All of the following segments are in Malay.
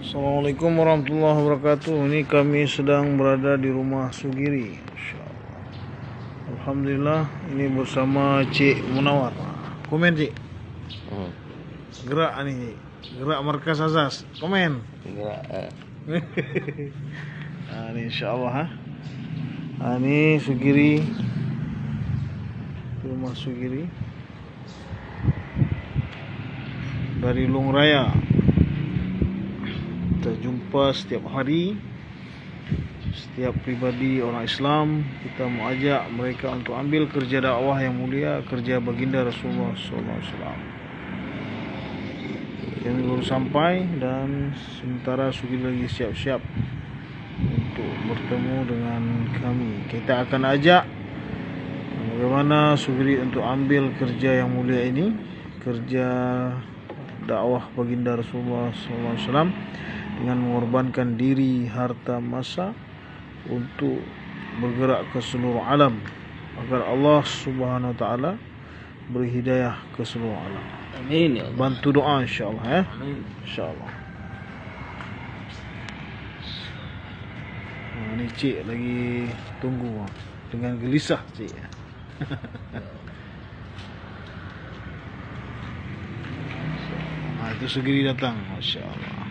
Assalamualaikum warahmatullahi wabarakatuh. Ini kami sedang berada di rumah Sugiri. Alhamdulillah, ini bersama Cik Munawar. Komen Cik. Gerak nih, gerak markas Azaz. Komen. Gerak. Ini insyaallah ini Sugiri. Rumah Sugiri. Dari Long Raya. Kita jumpa setiap hari. Setiap pribadi orang Islam, kita mau ajak mereka untuk ambil kerja dakwah yang mulia, kerja baginda Rasulullah SAW. Kami baru sampai dan sementara Sugiri lagi siap-siap untuk bertemu dengan kami. Kita akan ajak bagaimana Sugiri untuk ambil kerja yang mulia ini, kerja dakwah baginda Rasulullah SAW, dengan mengorbankan diri, harta, masa untuk bergerak ke seluruh alam agar Allah Subhanahu wa taala beri hidayah ke seluruh alam. Amin ya Allah. Bantu doa insyaallah ya. Amin. Insyaallah. Ini Cik lagi tunggu dengan gelisah Cik. Itu Sugiri datang, masya-Allah.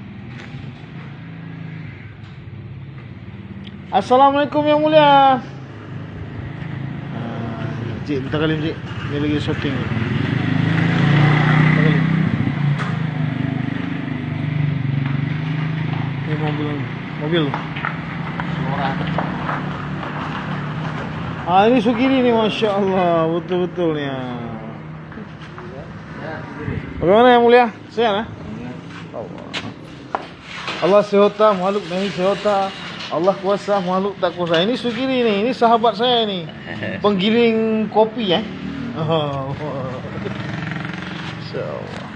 Assalamualaikum yang mulia. Cik, minta kali Cik. Dia lagi shooting. Minta kali. Ini mobil. Ini Sugiri nih, masya Allah, betul-betul nih. Bagaimana yang mulia? Sehat Allah sehota, makhluk nahi sehota. Allah kuasa, makhluk tak kuasa. Ini Sugiri nih, ini sahabat saya nih. Penggiling kopi ya. Oh. Insyaallah.